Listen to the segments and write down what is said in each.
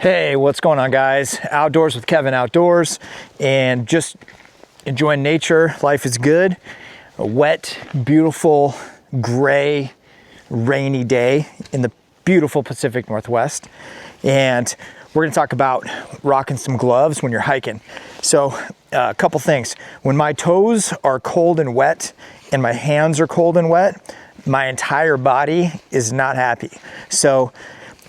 Hey, what's going on, guys? Outdoors with Kevin Outdoors, and just enjoying nature. Life is good. A wet, beautiful, gray, rainy day in the beautiful Pacific Northwest. And we're gonna talk about rocking some gloves when you're hiking. So a couple things. When my toes are cold and wet and my hands are cold and wet, my entire body is not happy. So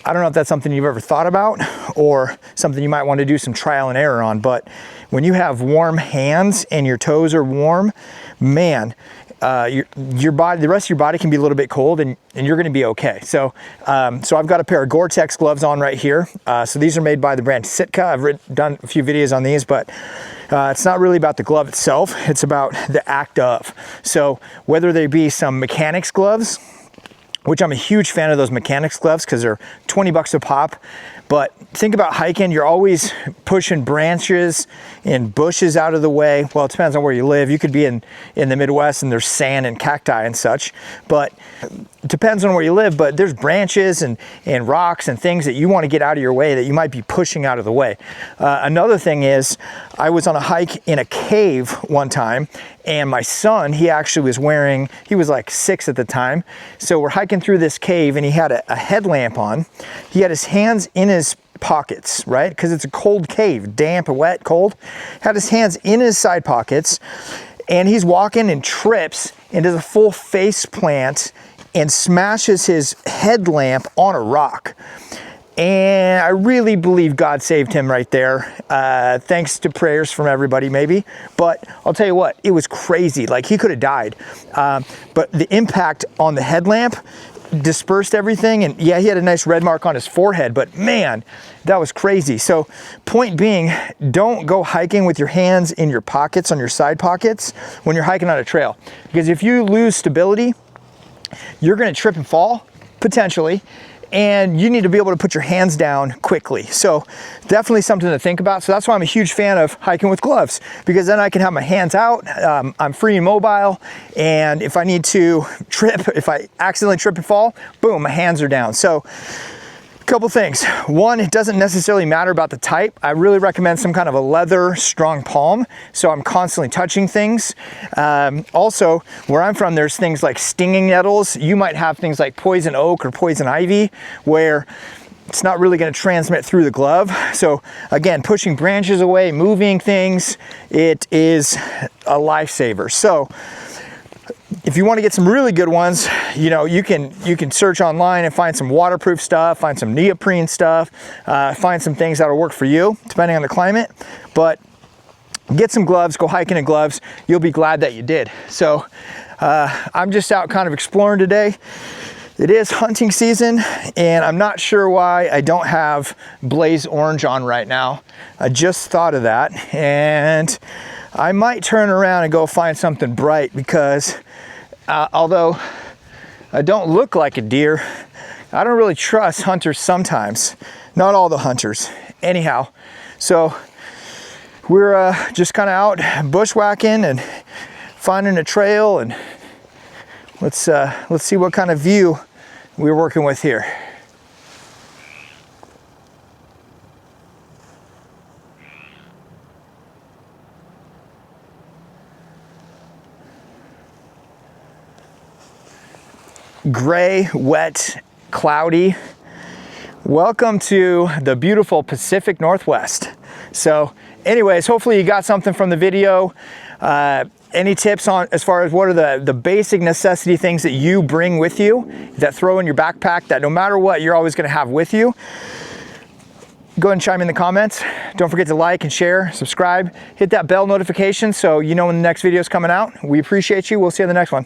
I don't know if that's something you've ever thought about or something you might want to do some trial and error on, but when you have warm hands and your toes are warm, man, your body, the rest of your body can be a little bit cold, and you're going to be okay. So I've got a pair of Gore-Tex gloves on right here. So these are made by the brand Sitka. I've done a few videos on these, but it's not really about the glove itself. It's about the act of. So whether they be some Mechanix gloves, which I'm a huge fan of those Mechanix gloves because they're 20 bucks a pop. But think about hiking, you're always pushing branches and bushes out of the way. Well, it depends on where you live. You could be in the Midwest and there's sand and cacti and such, but it depends on where you live. But there's branches and rocks and things that you want to get out of your way that you might be pushing out of the way. Another thing is, I was on a hike in a cave one time, and my son, he actually was wearing, he was like 6 at the time. So we're hiking through this cave and he had a headlamp on. He had his hands in his pockets, right? Because it's a cold cave, damp, wet, cold. Had his hands in his side pockets, and he's walking and trips and does a full face plant and smashes his headlamp on a rock. And I really believe God saved him right there. Thanks to prayers from everybody, maybe. But I'll tell you what, it was crazy. Like, he could have died. But the impact on the headlamp dispersed everything. And yeah, he had a nice red mark on his forehead, but man, that was crazy. So point being, don't go hiking with your hands in your pockets, on your side pockets, when you're hiking on a trail. Because if you lose stability, you're gonna trip and fall, potentially. And you need to be able to put your hands down quickly. So definitely something to think about. So that's why I'm a huge fan of hiking with gloves, because then I can have my hands out. I'm free and mobile. And if I need to trip, if I accidentally trip and fall, boom, my hands are down. So a couple things. One, it doesn't necessarily matter about the type. I really recommend some kind of a leather strong palm, so I'm constantly touching things. Also, where I'm from, there's things like stinging nettles. You might have things like poison oak or poison ivy, where it's not really going to transmit through the glove. So again, pushing branches away, moving things, it is a lifesaver. So if you want to get some really good ones, you know, you can search online and find some waterproof stuff, find some neoprene stuff, find some things that'll work for you, depending on the climate. But get some gloves, go hiking in gloves. You'll be glad that you did. So I'm just out kind of exploring today. It is hunting season, and I'm not sure why I don't have blaze orange on right now. I just thought of that, and I might turn around and go find something bright, because although I don't look like a deer, I don't really trust hunters sometimes. Not all the hunters. Anyhow, so we're just kind of out bushwhacking and finding a trail, and let's see what kind of view we're working with here. Gray, wet, cloudy. Welcome to the beautiful Pacific Northwest. So anyways, hopefully you got something from the video. Any tips on as far as what are the basic necessity things that you bring with you, that throw in your backpack, that no matter what you're always going to have with you? Go ahead and chime in the comments. Don't forget to like and share, subscribe, hit that bell notification so you know when the next video is coming out. We appreciate you. We'll see you in the next one.